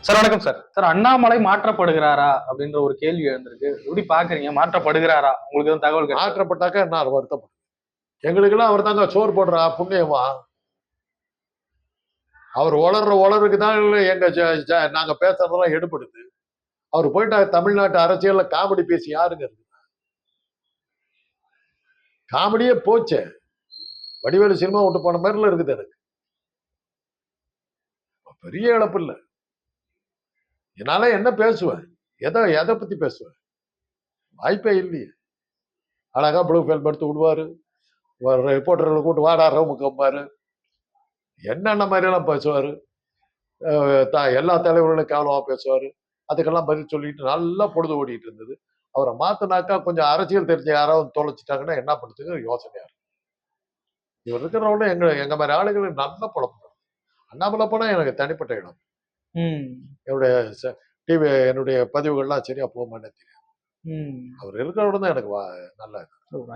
Sir வணக்கம் sir. Sir Annamalai மாற்றப்படுகிறாரா அப்படின்ற ஒரு கேள்வி எழுந்திருக்கு. எப்படி பாக்குறீங்க? மாற்றப்படுகிறாரா? உங்களுக்கு எதுவும் தகவல் கிடைச்சா? மாற்றப்பட்டாக்க என்ன வருத்தப்படும். எங்களுக்கெல்லாம் அவர் தாங்க சோறு போடுறா புண்ணியமா. அவர் உளருக்கு தான் எங்க நாங்க பேசுறதெல்லாம் எடுபடுது. அவர் போயிட்டா தமிழ்நாட்டு அரசியல்ல காமெடி பேசி யாருங்க இருக்கு? காமெடியே போச்சே. வடிவேலு சினிமா விட்டு போன மாதிரில இருக்குது எனக்கு. பெரிய இழப்பு இல்லை. என்னால என்ன பேசுவேன்? எதை பத்தி பேசுவேன்? வாய்ப்பே இல்லையே. அழகா ப்ளூ ஃபில்ம் எடுத்து விடுவாரு. ரிப்போர்ட்டர்களை கூட்டு வாடா ரூமுக்கு வைப்பாரு. என்னென்ன மாதிரியெல்லாம் பேசுவாரு. எல்லா தலைவர்களும் கேவலமா பேசுவாரு. அதுக்கெல்லாம் பதில் சொல்லிட்டு நல்லா பொழுது ஓடிட்டு இருந்தது. அவரை மாத்தினாக்கா கொஞ்சம் அரசியல் தெரிஞ்ச யாராவது தொலைச்சிட்டாங்கன்னா என்ன பண்ணுறதுக்கு யோசனையா இருக்கு. இவர் இருக்கிறவங்க எங்க மாதிரி ஆளுங்களுக்கு நல்ல குழப்பம். அண்ணாமலை போனா எனக்கு தனிப்பட்ட இடம். என்னுடைய டிவி என்னுடைய பதிவுகள்லாம் சரியா போக மாட்டேன் தெரியும். அவர் இருக்கிறவங்க தான் எனக்கு நல்ல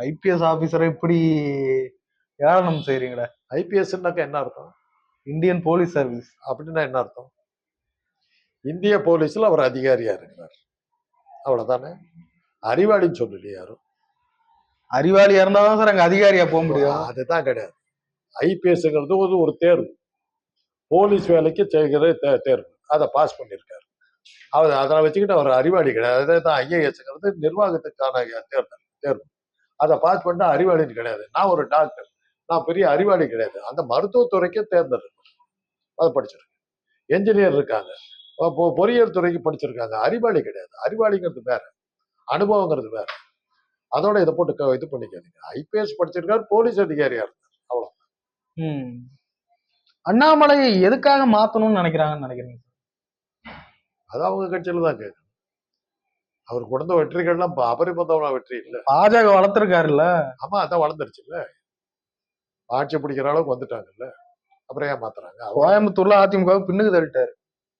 ஐபிஎஸ் ஆபீசரை இப்படி ஏளனம் செய்றீங்களே. ஐபிஎஸ்னாக்கா என்ன அர்த்தம்? இந்தியன் போலீஸ் சர்வீஸ் அப்படின்னா என்ன அர்த்தம்? இந்திய போலீஸ்ல அவர் அதிகாரியா இருக்கிறார், அவ்வளவுதானே. அறிவாளின்னு சொல்லலையே யாரும். அறிவாளியா இருந்தாதான் சார் அங்க அதிகாரியா போக முடியும். அதுதான் கிடையாது. ஐபிஎஸ்ங்கிறது ஒரு தேர்வு. போலீஸ் வேலைக்கு செய்கிற தேர்வு. அதை பாஸ் பண்ணியிருக்காரு. அவர் அதை வச்சுக்கிட்டு அவர் அறிவாளி கிடையாது. அதான் ஐஏஎஸ்ங்கிறது நிர்வாகத்துக்கான தேர்வு. அதை பாஸ் பண்ணா அறிவாளின்னு கிடையாது. நான் ஒரு டாக்டர், நான் பெரிய அறிவாளி கிடையாது. அந்த மருத்துவத்துறைக்கே தேர்ந்தெடுக்கும். அதை படிச்சிருக்கேன். என்ஜினியர் இருக்காங்க, பொறியியல் துறைக்கு படிச்சிருக்காங்க. அறிவாளி கிடையாது. அறிவாளிங்கிறது வேற, அனுபவங்கிறது வேற. அதோட இதை போட்டு இது பண்ணிக்காதீங்க. ஐபிஎஸ் படிச்சிருக்காரு, போலீஸ் அதிகாரியா இருந்தார், அவ்வளவு. அண்ணாமலை எதுக்காக மாத்தணும்னு நினைக்கிறாங்கன்னு நினைக்கிறீங்க? அது அவங்க கட்சியில தான் கேட்கணும். அவர் கொடுத்த வெற்றிகள்லாம் அபரிமிதமான வெற்றி இல்ல. பாஜக வளர்த்திருக்காருல்ல. ஆமா, அதான் வளர்ந்துருச்சு இல்ல. ஆட்சி பிடிக்கிற அளவுக்கு வந்துட்டாங்கல்ல. அப்புறம் ஏன் மாத்துறாங்க? கோயம்புத்தூர்ல அதிமுக பின்னுக்கு தள்ளிட்டாரு.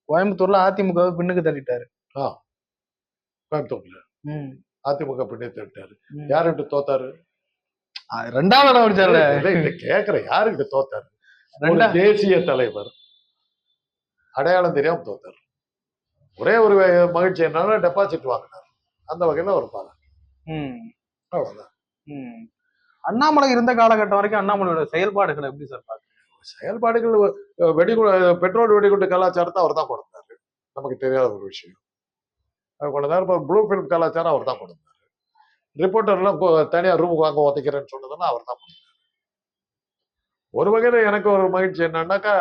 கோயம்புத்தூர்ல அதிமுக பின்னுக்கு தள்ளிட்டாரு. யாருக்கிட்ட தோத்தாரு? ரெண்டாவது அடிச்சாரு. கேக்குற யாருக்கிட்ட தோத்தாரு? தேசிய தலைவர் அடையாளம் தெரியாம தோத்தாரு. ஒரே ஒரு மகிழ்ச்சி என்னன்னா டெபாசிட் வாங்கினார். அந்த வகையில ஒரு பாலம். அவ்வளவுதான். அண்ணாமலை இருந்த காலகட்டம் வரைக்கும் அண்ணாமலையோட செயல்பாடுகள் எப்படி சார் பாக்குறீங்க? செயல்பாடுகள் பெட்ரோல் வெடிகுண்டு கலாச்சாரத்தை அவர் தான் கொடுத்தாரு. நமக்கு தெரியாத ஒரு விஷயம். கொண்டாரு. ப்ளூ ஃபில்ம் கலாச்சாரம் அவர் தான் கொடுத்தாரு. ரிப்போர்ட்டர் எல்லாம் தனியார் ரூமுக்கு வாங்க ஒதைக்கிறேன்னு சொன்னதுன்னா அவர் தான் கொடுத்தாரு. ஒரு வகையில எனக்கு ஒரு மகிழ்ச்சி என்னன்னாக்கா,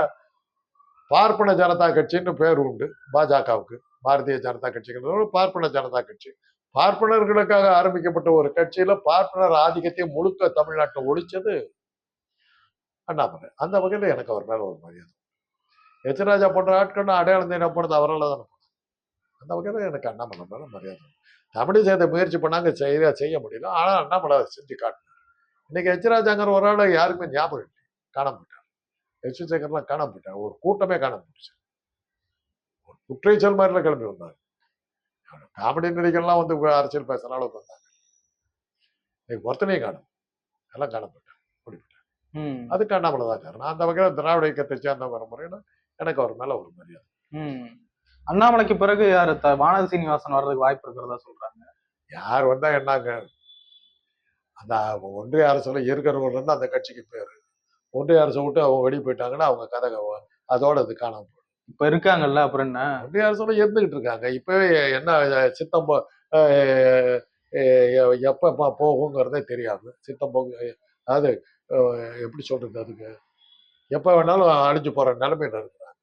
பார்ப்பன ஜனதா கட்சின்னு பேர் உண்டு பாஜகவுக்கு. பாரதிய ஜனதா கட்சிங்கிறது பார்ப்பன ஜனதா கட்சி. பார்ப்பனர்களுக்காக ஆரம்பிக்கப்பட்ட ஒரு கட்சியில பார்ப்பனர் ஆதிக்கத்தை முழுக்க தமிழ்நாட்டில் ஒழிச்சது அண்ணாமலை. அந்த வகையில எனக்கு அவர் மேல ஒரு மரியாதை. எச்ராஜா போன்ற ஆட்கள் அடையாளம் தேட போனது அவரால் தானே போனது. அந்த வகையில எனக்கு அண்ணாமலை மேல மரியாதை. தமிழிசை முயற்சி பண்ணாங்க, செய்ய முடியல. ஆனா அண்ணாமலை செஞ்சு காட்டினார். இன்னைக்கு எச்ராஜாங்கிற ஒரு ஆள் யாருக்குமே ஞாபகம் இல்லை, காணாம போயிட்டார். சேகர்லாம் காணாம போயிட்டார். ஒரு கூட்டமே காணாம போயிடுச்சு. ஒரு குற்றச்சல் மாதிரில கிளம்பி வந்தாங்க. காமெடி நடிகர்லாம் வந்து அரசியல் பேசுற அளவுக்கு வந்தாங்க. இன்னைக்கு ஒருத்தனையே காணும், எல்லாம் காணாம போயிட்டாங்க, ஓடி போயிட்டாங்க. அதுக்கு அண்ணாமலை தான் காரணம். அந்த வகையில் திராவிட இயக்கத்தை சேர்ந்த வர முறையில எனக்கு அவர் மேல ஒரு மரியாதை. அண்ணாமலைக்கு பிறகு யாரு? வானதி சீனிவாசன் வர்றதுக்கு வாய்ப்பு இருக்கிறதா சொல்றாங்க. யார் வந்தா என்னங்க? அந்த ஒன்றிய அரசுல இருக்கிறவங்க இருந்து அந்த கட்சிக்கு பேரு. ஒன்றிய அரசை விட்டு அவங்க வெளியே போயிட்டாங்கன்னா அவங்க கதை அதோட அது காணாம போயிடும். இப்ப இருக்காங்கல்ல, அப்புறம் என்ன? ஒன்றிய அரசுல இருந்துகிட்டு இருக்காங்க. இப்பவே என்ன சித்தம் எப்ப போகுங்கிறதே தெரியாது. சித்தம் அதாவது எப்படி சொல்றது, அதுக்கு எப்ப வேணாலும் அழிஞ்சு போற நிலைமையில இருக்கிறாங்க.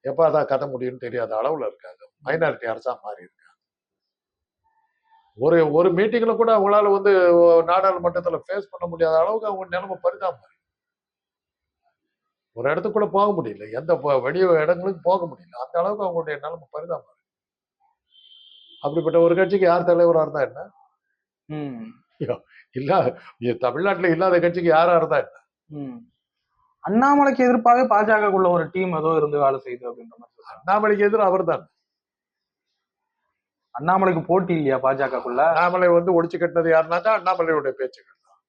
எப்ப அதான் கதை முடியும்னு தெரியாத அளவுல இருக்காங்க. மைனாரிட்டி அரசா மாறி இருக்காங்க. ஒரு மீட்டிங்ல கூட அவங்களால வந்து நாடாளுமன்றத்துல ஃபேஸ் பண்ண முடியாத அளவுக்கு அவங்க நிலைமை பரிதாபம். ஒரு இடத்துக்கு கூட போக முடியல, எந்த வெளிய இடங்களுக்கு போக முடியல. அந்த அளவுக்கு அவங்களுடைய நிலைமை பரிதாபம். அப்படிப்பட்ட ஒரு கட்சிக்கு யார் தலைவரா இருந்தா என்ன? இல்ல தமிழ்நாட்டுல இல்லாத கட்சிக்கு யாரா இருந்தா என்ன? அண்ணாமலைக்கு எதிர்ப்பாக பாஜகக்குள்ள ஒரு டீம் ஏதோ இருந்து வேலை செய்யுது அப்படின்ற மாதிரி. அண்ணாமலைக்கு எதிர் அவர் தான். அண்ணாமலைக்கு போட்டி இல்லையா பாஜகக்குள்ள? அண்ணாமலை வந்து ஒழிச்சு கட்டினது யாருனாக்கா அண்ணாமலையுடைய பேச்சுக்கள் தான்.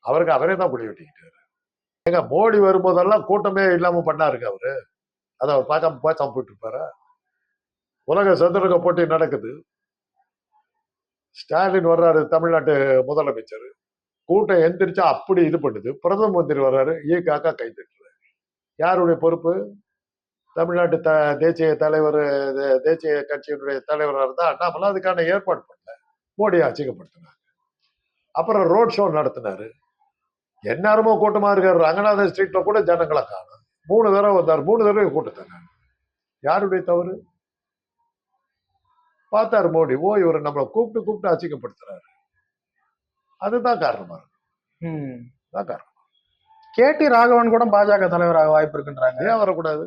அவருக்கு அவரே தான் புடி வெட்டிக்கிட்டாரு. மோடி வரும்போதெல்லாம் கூட்டமே இல்லாம பண்ணாருங்க அவரு. அதை அவர் பார்க்காம போயிட்டு இருப்பாரு. உலக சதுரங்க போட்டி நடக்குது. ஸ்டாலின் வர்றாரு, தமிழ்நாட்டு முதலமைச்சர். கூட்டம் எந்திரிச்சா அப்படி இது பண்ணுது. பிரதம மந்திரி வர்றாரு, காக்கா கை தட்டுறாரு. யாருடைய பொறுப்பு? தமிழ்நாட்டு தேசிய தலைவர், தேசிய கட்சியினுடைய தலைவராக இருந்தா அண்ணாமலை அதுக்கான ஏற்பாடு பண்ணல. மோடியை அச்சிங்கப்படுத்தினாங்க. அப்புறம் ரோட் ஷோ நடத்தினாரு. எந்நேரமோ கூட்டமா இருக்காரு. ரங்கநாதன் ஸ்ட்ரீட்ல கூட ஜனங்களை காணும். 3 தடவை வந்தார். 3 தடவை கூட்டத்தாங்க. யாருடைய தவறு? பார்த்தாரு மோடி, இவரை நம்மளை கூப்பிட்டு அச்சிங்கப்படுத்துறாரு. அதுதான் காரணமா இருக்கு. காரணம். கேடி ராகவன் கூட பாஜக தலைவராக வாய்ப்பு இருக்குன்றாங்க. ஏன் வரக்கூடாது?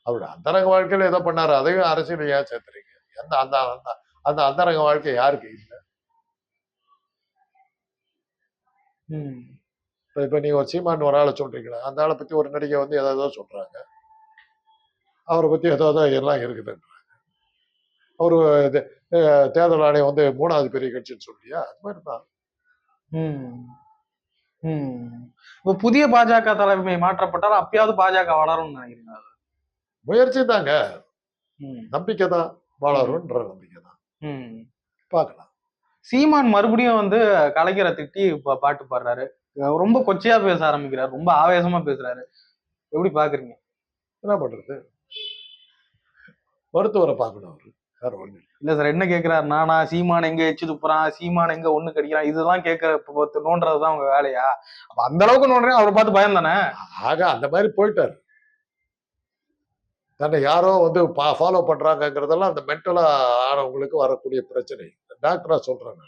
அவருடைய அந்தரங்க வாழ்க்கையில ஏதோ பண்ணாரு, அதையும் அரசியல் ஏன் சேர்த்துறீங்க? அந்த அந்தரங்க வாழ்க்கை யாருக்கு இல்லை? இப்ப நீங்க ஒரு சீமான் ஒரு ஆளை சொல்றீங்களா? அந்த ஆளை பத்தி ஒரு நடிகை வந்து ஏதாவது சொல்றாங்க, அவரை பத்தி ஏதாவது எல்லாம் இருக்குதுன்றாங்க. அவரு தேர்தல் ஆணையம் வந்து 3வது பெரிய கட்சின்னு சொல்லியா? அது மாதிரிதான். இப்ப புதிய பாஜக தலைமை மாற்றப்பட்டால் அப்பயாவது பாஜக வளரும் நினைக்கிறீங்க? முயற்சி தாங்க, நம்பிக்கை தான், வளரும்ன்ற நம்பிக்கை தான். பார்க்கலாம். சீமான் மறுபடியும் வந்து கலைஞரை திட்டி பாட்டு பாடுறாரு. ரொம்ப கொச்சையா பேச ஆரம்பிக்கிறாரு, ரொம்ப ஆவேசமா பேசுறாரு. எப்படி பாக்குறீங்க? என்ன பண்றது? மருத்துவரை பார்க்கணும் அவரு, வேற ஒண்ணு இல்ல சார். என்ன கேக்குறாரு, நானா சீமான் எங்க எச்சு துப்புறான், சீமான் எங்க ஒண்ணு கடிக்கிறான், இதுதான் கேட்க நோன்றதுதான் உங்க வேலையா? அப்ப அந்த அளவுக்கு நோன்றேன் அவரை பார்த்து பயம் தானே? ஆக அந்த மாதிரி போயிட்டாரு. தன்னை யாரோ வந்து ஃபாலோ பண்றாங்கிறதெல்லாம் அந்த மென்டலா ஆனவங்களுக்கு வரக்கூடிய பிரச்சனை. டாக்டரா சொல்றேன்,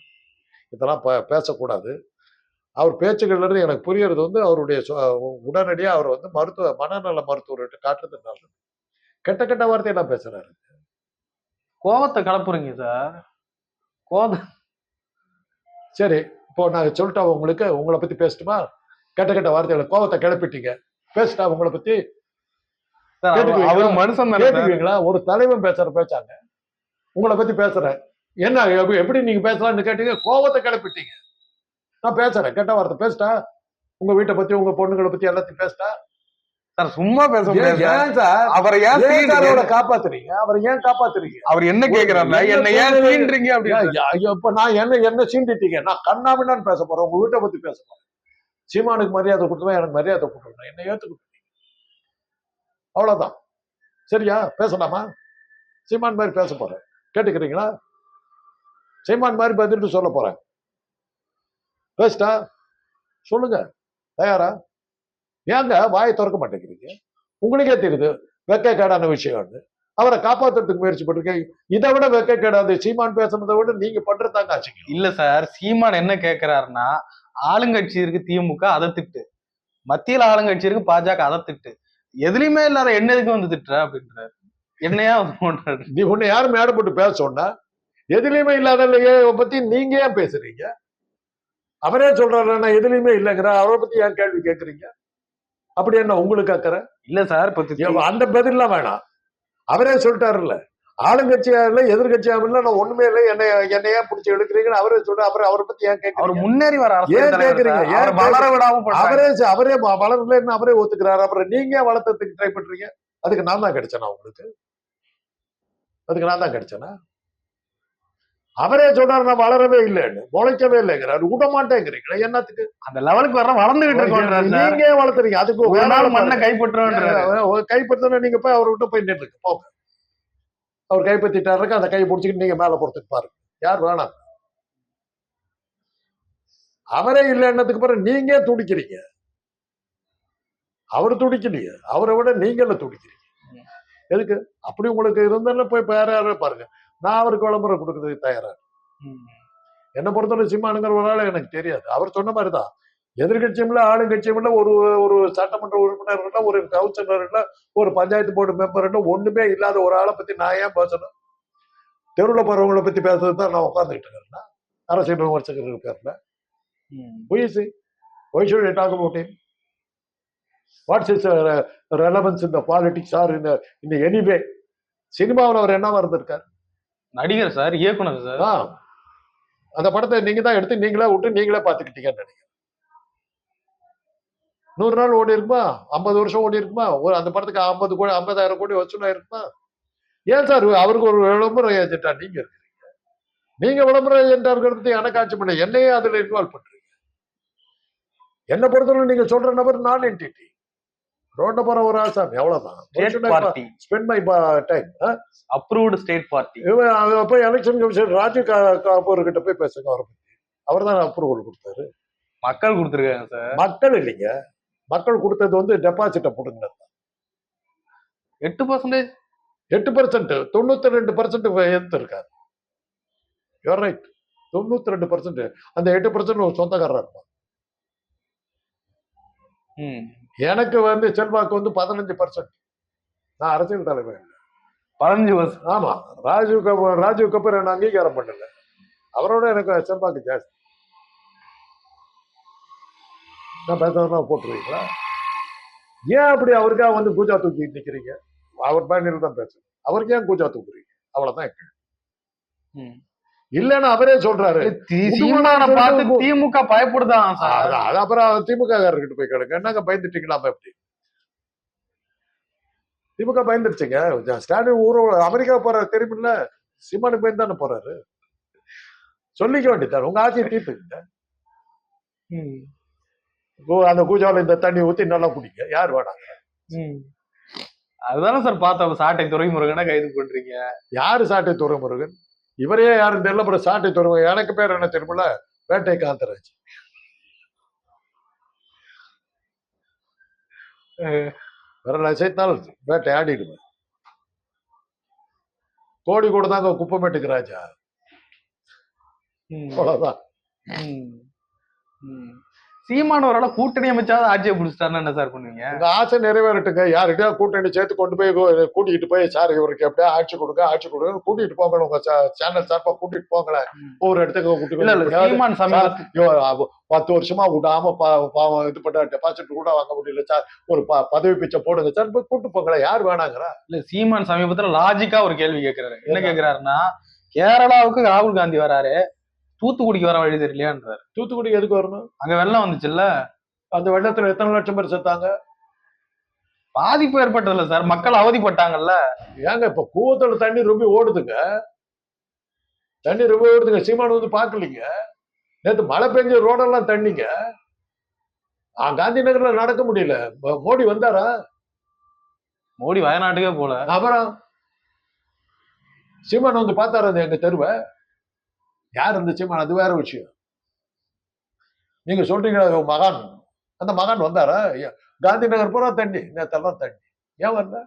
இதெல்லாம் பேசக்கூடாது. அவர் பேச்சுகள்ல இருந்து எனக்கு புரியறது வந்து அவருடைய உடனடியா அவர் வந்து மனநல மருத்துவர்கிட்ட காட்டுறது நல்லது. கெட்ட வார்த்தையெல்லாம் பேசுறாரு. கோபத்தை கலப்புறீங்க சார். சரி, இப்போ நான் சொல்லிட்டா உங்களை பத்தி பேசட்டுமா? கெட்ட வார்த்தைகளை கோபத்தை கிளப்பிட்டீங்க, பேசிட்டா உங்களை பத்தி மனுஷன் கேட்டுக்குவீங்களா? ஒரு தலைவன் பேசுற பேச்சாங்க, உங்களை பத்தி பேசுறேன், என்ன எப்படி நீங்க பேசலாம்னு கேட்டீங்க, கோபத்தை கிளப்பிட்டீங்க. நான் பேசுறேன், கெட்ட வார்த்தை பேசிட்டா, உங்க வீட்டை பத்தி உங்க பொண்ணுங்களை பத்தி எல்லாத்தையும் பேசிட்டா சார் சும்மா பேச முடியாது. ஏன் சார் அவரை ஏன் காப்பாத்துறீங்க? அவரை ஏன் காப்பாத்துறீங்க? அவர் என்ன கேக்குறாருன்னா என்ன ஏன் சீன்றீங்க அப்படின்னு. இப்ப நான் என்ன சீண்டிட்டீங்க? நான் கண்ணாமின்னு பேச போறேன், உங்க வீட்டை பத்தி பேச போறேன். சீமானுக்கு மரியாதை கொடுத்துருவேன், எனக்கு மரியாதை கொடுத்துருவேன், என்ன ஏத்துக்கிட்டு அவ்வளவுதான். சரியா? பேசலாமா? சீமான் மாதிரி பேச போறேன், கேட்டுக்கிறீங்களா? சீமான் மாதிரி பதில் சொல்ல போறேன், பேசிட்டா சொல்லுங்க, தயாரா? ஏங்க வாயை திறக்க மாட்டேங்கிறீங்க? உங்களுக்கே தெரியுது வெக்கக்கேடான விஷயம். அவரை காப்பாத்துறதுக்கு முயற்சி பண்ணிருக்கேன். இதை விட வெக்கக்கேடாது சீமான் பேசுறதை விட நீங்க பண்றதாங்க ஆச்சுங்க. இல்ல சார், சீமான் என்ன கேட்கிறாருன்னா, ஆளுங்கட்சி இருக்கு திமுக, அதை திட்டு, மத்தியில ஆளுங்கட்சி இருக்கு பாஜக, அதை திட்டு, எதுலயுமே இல்லாத என்ன எதுக்கு வந்து திட்டுற அப்படின்றாரு. என்னையா பண்றாரு? நீ உன்னை யாரும் மேடை போட்டு பேச சொன்னா? எதுலயுமே இல்லாத பத்தி நீங்க ஏன் பேசுறீங்க? அவரே சொல்றாரு நான் எதுலயுமே இல்லைங்கிற, அவரை பத்தி ஏன் கேள்வி கேட்கறீங்க? அப்படி என்ன உங்களுக்கு அக்கறை இல்ல சார்? அந்த பதிலாம் வேணாம். அவரே சொல்லிட்டாருல்ல, ஆளுங்கட்சியா இல்ல எதிர்கட்சியா இல்ல, நான் ஒண்ணுமே இல்லை, என்னையா பிடிச்சி எடுக்கிறீங்கன்னு அவரே சொல்ற. அப்புறம் அவரை பத்தி ஏன் கேட்கறீங்க? முன்னேறி வர ஏன் கேட்கறீங்க? ஏன் வளர விடாம அவரே வளரலன்னு அவரே ஒத்துக்கிறாரு. அப்புறம் நீங்க வளர்த்ததுக்கு ட்ரை பண்றீங்க. அதுக்கு நான் தான் கிடைச்சேனா? உங்களுக்கு அதுக்கு நான் தான் கிடைச்சேனா? அவரே சொல்றாரு நான் வளரவே இல்லைன்னு, முளைக்கவே இல்லைங்கிறாரு, விட மாட்டேங்கிறீங்களா? என்னத்துக்கு? அந்த லெவலுக்கு வர வளர்ந்துகிட்டு இருக்கோம். நீங்க வளர்த்துறீங்க, அதுக்கு ஒரு நாள் மண்ணை கைப்பற்றணும். நீங்க போய் அவர்கிட்ட போய் நின்றுக்கு போங்க. அவர் கைப்பற்றிட்டாரு, அந்த கையை பிடிச்சிக்கிட்டு நீங்க மேல பொறுத்துட்டு பாருங்க. யார் வேணாம். அவரே இல்லைன்னதுக்கு பிறகு நீங்க துடிக்கிறீங்க. அவர் துடிக்கலையே, அவரை விட நீங்கள துடிக்கிறீங்க. எதுக்கு? அப்படி உங்களுக்கு இருந்தாலும் போய் யாரும் பாருங்க. நான் அவருக்கு விளம்பரம் கொடுக்கறதுக்கு தயாரா. என்னை பொறுத்தவரை சீமானுங்கிற ஒரு ஆள் எனக்கு தெரியாது. அவர் சொன்ன மாதிரிதான், எதிர்கட்சியும் இல்ல ஆளுங்கட்சியும் இல்ல, ஒரு சட்டமன்ற உறுப்பினர் இல்ல, ஒரு கவுன்சிலர் இல்ல, ஒரு பஞ்சாயத்து போர்டு மெம்பர் இல்ல, ஒண்ணுமே இல்லாத ஒரு ஆளை பத்தி நான் ஏன் பேசணும்? தெருவில் போறவங்களை பத்தி பேசுறது தான் நான் உட்காந்துக்கிட்டு இருக்கேன். அரசியல் விமர்சகர்கள் பேர்ல why should I talk about him? What's his relevance in the politics or in any way? சினிமாவில் அவர் என்னவா இருந்திருக்காரு? நடிகர் சார், இயக்குனர் சார். அந்த படத்தை நீங்க தான் எடுத்து நீங்களே விட்டு நீங்களே பாத்துக்கிட்டீங்கன்னு நினைக்கிறேன். 100 நாள் ஓடி இருக்குமா? 50 வருஷம் ஓடி இருக்குமா? அந்த படத்துக்கு 50 கோடி 50,000 கோடி வசூல் இருக்குமா? ஏன் சார் அவருக்கு ஒரு விளம்பரம் ஏஜென்டா நீங்க இருக்கீங்க? நீங்க விளம்பரம் ஏஜென்டா இருக்கிறது எனக்கு ஆட்சி பண்ண என்னையே அதுல இன்வால்வ் பண்றீங்க. என்ன பொறுத்தவரை நீங்க சொல்ற நபர் நான் என்டிட்டி. ரோட்ல போற ஒரு ஆசாமி அவ்வளவுதான். State party spend my time. Approved state party. போய் எலெக்ஷன் கமிஷன் ராஜீவ் கபூர் கிட்ட போய் பேசுங்க அவரை பத்தி. அவர் தான் அப்ரூவல் கொடுத்தாரு. மக்கள் கொடுத்துருக்காங்க சார். மக்கள் இல்லைங்க, மக்கள் கொடுத்தது வந்து டெபாசிட்ட போடுங்க. 8% 8% 92% எடுத்து இருக்காரு. You are right. 92% அந்த 8% ஒரு சொந்தக்காரர் இருப்பான். எனக்கு வந்து செல்வாக்கு வந்து 15%. நான் அரசியல் தலைவர் 15 வருஷம். ஆமா, ராஜீவ் கபூர் என்ன அங்கீகாரம் பண்ணல. அவரோட எனக்கு செல்வாக்கு ஜாஸ்தி. நான் பேசுறதுனா போட்டுருவீங்களா? ஏன் அப்படி அவருக்காக வந்து கூஜா தூக்கி நிக்கிறீங்க? அவர் பேனில் தான் பேசுறேன். அவருக்கு ஏன் கூஜா தூக்குறீங்க? அவ்வளவுதான். இல்லன்னு அவரே சொல்றாரு. பார்த்து திமுக பயப்படுதான் சார். அது அப்புறம் திமுக காரர்கிட்ட போய் கேளுங்க. என்னங்க பயந்துட்டீங்களா? எப்படி திமுக பயந்துருச்சுங்க? ஸ்டாலின் அமெரிக்கா போற தெரியுமில்ல, சீமானுக்கு பயந்து தானே போறாரு. சொல்லிக்க வேண்டியதான், உங்க ஆட்சியை தீர்த்துக்கிட்ட. அந்த கூஜாவில் இந்த தண்ணி ஊத்தி நல்லா குடிங்க. யார் வேணாங்க? அதுதானே சார் பார்த்தோம். சாட்டை துரைமுருகனை கைது பண்றீங்க. யாரு சாட்டை துரைமுருகன்? இவரே யாரும் தெரியல. அப்புறம் சாட்டை துரைமுருகன் எனக்கு பேர் என்ன தெரியுமில்ல? வேட்டை காந்தராஜ். விரல அசைத்தால் வேட்டை ஆடிடுவேன். கோடி கூட தாங்க குப்பமேட்டுக்கு ராஜா. அவ்வளவுதான். சீமானவரால கூட்டணி அமைச்சாவது ஆட்சியை பிடிச்சிட்டாருன்னா என்ன சார் பண்ணுவீங்க? உங்க ஆசை நிறைவேறட்டுங்க. யாருக்கிட்டயா கூட்டணி சேர்த்து கொண்டு போய் கூட்டிகிட்டு போய் சார் இவருக்கு எப்படியா ஆட்சி கொடுங்க கூட்டிட்டு போங்க. உங்க சேனல் சார்பா கூட்டிட்டு போங்களேன். ஒவ்வொரு இடத்துக்கு கூட்டிட்டு 10 வருஷமா விடாம இது பண்ண டெபாசிட் கூட வாங்க முடியல சார், ஒரு பதவி பிச்சை போடுங்க சார், போய் கூட்டு போங்களேன். யார் வேணாங்கிறா? இல்ல, சீமான் சமீபத்துல லாஜிக்கா ஒரு கேள்வி கேட்கிறாரு. என்ன கேட்கிறாருன்னா, கேரளாவுக்கு ராகுல் காந்தி வராரு, தூத்துக்குடிக்கு வர வழி தெரியலையான்றாரு. தூத்துக்குடிக்கு எதுக்கு வரணும்? அங்க வெள்ளம் வந்துச்சுல்ல, அந்த வெள்ளத்துல எத்தனை லட்சம் பேர் செத்தாங்க? பாதிப்பு ஏற்பட்டதில்ல சார், மக்கள் அவதிப்பட்டாங்கல்ல. ஏங்க இப்ப கூவத்துல தண்ணி ரொம்ப ஓடுதுங்க. சீமான் வந்து பாக்கலீங்க. நேற்று மழை பெஞ்ச ரோடெல்லாம் தண்ணிங்க. காந்தி நகர்ல நடக்க முடியல. மோடி வந்தாரா? மோடி வயநாட்டுக்கே போல. அப்புறம் சீமான் வந்து பார்த்தாரு எங்க தெருவை. யார் அந்த சீமான்? அது வேற விஷயம். நீங்க சொல்றீங்க மகான், அந்த மகான் வந்தாரா? காந்தி நகர் பூரா தண்ணி, நேத்தெல்லாம் தண்ணி. ஏன் வரல?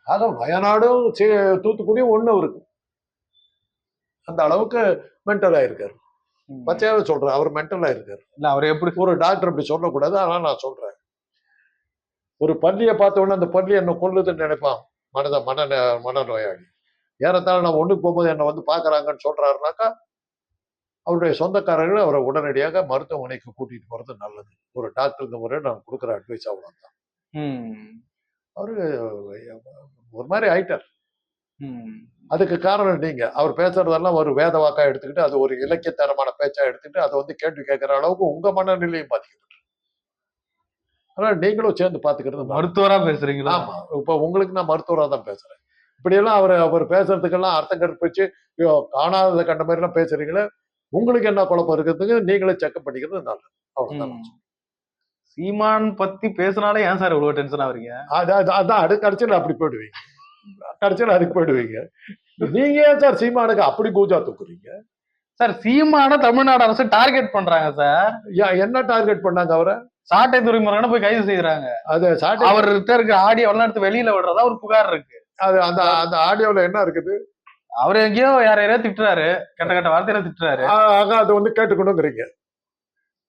ஆக வயநாடும் தூத்துக்குடியும் ஒண்ணு இருக்கு. அந்த அளவுக்கு மென்டல் ஆயிருக்காரு. பச்சையாவே சொல்றேன், அவர் மென்டல் ஆயிருக்காரு. இல்ல, அவர் எப்படி ஒரு டாக்டர் அப்படி சொல்லக்கூடாது, ஆனா நான் சொல்றேன். ஒரு பள்ளியை பார்த்த உடனே அந்த பள்ளி என்ன கொல்லுதுன்னு நினைப்பான் மனநோயாளி. ஏறத்தாழ நான் ஒண்ணுக்கு போகும்போது என்ன வந்து பாக்குறாங்கன்னு சொல்றாருனாக்கா, அவருடைய சொந்தக்காரர்கள் அவரை உடனடியாக மருத்துவமனைக்கு கூட்டிட்டு போறது நல்லது. ஒரு டாக்டர் முறை நான் கொடுக்குற அட்வைஸ் அவ்வளவுதான். அவரு ஒரு மாதிரி ஆயிட்டார். அதுக்கு காரணம் நீங்க. அவர் பேசுறதெல்லாம் ஒரு வேத வாக்கா எடுத்துக்கிட்டு, அது ஒரு இலக்கியத்தரமான பேச்சா எடுத்துக்கிட்டு அதை வந்து கேள்வி கேட்கிற அளவுக்கு உங்க மனநிலையும் பாதிக்கப்பட்டு. ஆனா நீங்களும் சேர்ந்து பாத்துக்கிறது. மருத்துவரா பேசுறீங்களா? ஆமா, இப்ப உங்களுக்கு நான் மருத்துவரா தான் பேசுறேன். இப்படியெல்லாம் அவர் பேசுறதுக்கெல்லாம் அர்த்தம் கற்பிச்சு காணாததை கண்ட மாதிரி எல்லாம் பேசுறீங்களே, உங்களுக்கு என்ன குழப்பம் இருக்கிறதுக்கு நீங்களே செக்அப் பண்ணிக்கிறது நல்லது. அவ்வளவுதான். சீமான் பத்தி பேசினாலே ஏன் சார் இவ்வளவு டென்ஷன் ஆவறீங்க? அதான் கடைசியில் அப்படி போயிடுவீங்க. கடைசியில் அதுக்கு போயிடுவீங்க. நீங்க ஏன் சார் சீமானுக்கு அப்படி கூஜா தூக்குறீங்க? சார், சீமான தமிழ்நாடு அரசு டார்கெட் பண்றாங்க சார். என்ன டார்கெட் பண்ணாங்க? அவரை சாட்டை துறைமுருகனை போய் கைது செய்யறாங்க. அது அவர்கிட்ட இருக்க ஆடியோ எல்லாம் எடுத்து வெளியில விடுறதா ஒரு புகார் இருக்கு. அது அந்த ஆடியோல என்ன இருக்குது? அவர் எங்கேயோ யாரையா திட்டுறாரு, கெட்ட வார்த்தையில திட்டுறாரு. அதை வந்து கேட்டுக்கணுங்கிறீங்க.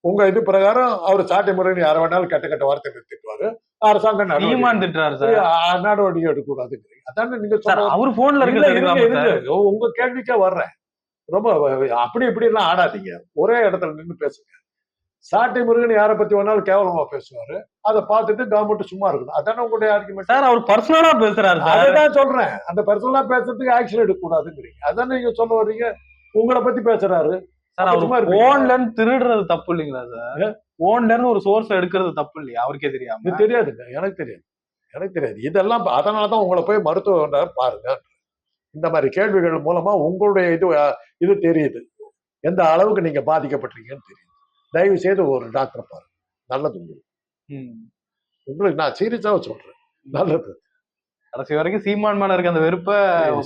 உங்க இது பிரகாரம் அவர் சாட்டை முறைன்னு யார வேணாலும் கெட்ட வார்த்தையில திட்டுவாரு. அரசாங்கம் திட்டுறாரு சார், நடவடிக்கை எடுக்கக்கூடாதுங்கிறீங்க. அதான நீங்க அவர் போன்ல இருக்கு. உங்க கேள்விக்கே வர்றேன். ரொம்ப அப்படி இப்படி எல்லாம் ஆடாதீங்க. ஒரே இடத்துல நின்று பேசுங்க. சாட்டை முருகன் யாரை பத்தி வேணாலும் கேவலமா பேசுவாரு. அதை பார்த்துட்டு கவர்மெண்ட் சும்மா இருக்கணும். அதானே உங்களுடைய ஆர்குமெண்ட். சார், அவர் பர்சனலா பேசுறாரு. அதான் சொல்றேன். அந்த பர்சனலா பேசுறதுக்கு ஆக்ஷன் எடுக்க கூடாதுங்கிறீங்க. அதானே நீங்க சொல்ல வர்றீங்க. உங்களை பத்தி பேசுறாரு. சார் அப்ப சும்மா அவர் இருப்பீங்களா? போன்ல இருந்து திருடுறது தப்பு இல்லைங்களா சார்? போன்ல இருந்து ஒரு சோர்ஸ் எடுக்கிறது தப்பு இல்லையா அவருக்கே தெரியாம? இது தெரியாதுங்க, எனக்கு தெரியாது. இதெல்லாம் அதனாலதான் உங்களை போய் மருத்துவர் பாருங்க. இந்த மாதிரி கேள்விகள் மூலமா உங்களுடைய இது தெரியுது, எந்த அளவுக்கு நீங்க பாதிக்கப்பட்டிருக்கீங்கன்னு தெரியுது. தயவு செய்து ஒரு டாக்டரை பாருங்க, நல்லது உங்களுக்கு. உங்களுக்கு நான் சீரியஸாக சொல்றேன், நல்லது. கடைசி வரைக்கும் சீமான் மேல இருக்க அந்த வெறுப்ப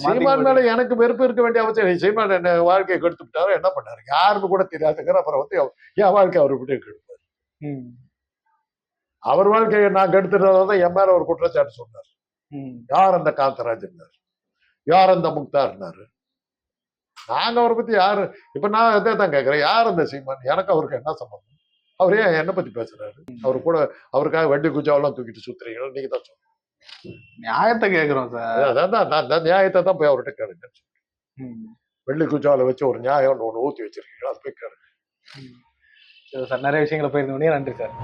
சீமான் மேல எனக்கு வெறுப்பு இருக்க வேண்டிய அவசியம் இல்லை. சீமான் என்ன வாழ்க்கையை கெடுத்து விட்டாரோ, என்ன பண்ணாரு யாருன்னு கூட தெரியாதுங்கிற. அப்புறம் வந்து என் வாழ்க்கை அவர் விட்டு கெடுப்பாரு. அவர் வாழ்க்கையை நான் கெடுத்துறதான் என் மேல ஒரு குற்றச்சாட்டு சொன்னார். யார் அந்த காந்தராஜ், யார் அந்த முக்தார்னாரு. நாங்க அவரை பத்தி யாரு, இப்ப நான் அதே தான் கேட்கிறேன், யார் அந்த சீமான்? எனக்கு அவருக்கு என்ன சம்பந்தம்? அவர் ஏன் என்ன பத்தி பேசுறாரு? அவரு கூட அவருக்காக வண்டி குஜாவெல்லாம் தூக்கிட்டு சுத்துறீங்க, நீங்க தான் சொல்லுங்க. நியாயத்தை கேக்குறோம் சார். அதான் நான் நியாயத்தை தான் போய் அவர்கிட்ட கேளுங்க. வெள்ளி குஜாவில வச்சு ஒரு நியாயம் ஒண்ணு ஊத்தி வச்சிருக்கீங்களா, அது போய் கேளுங்க. சார் நிறைய விஷயங்களை போயிருந்தோடனே நன்றி சார்.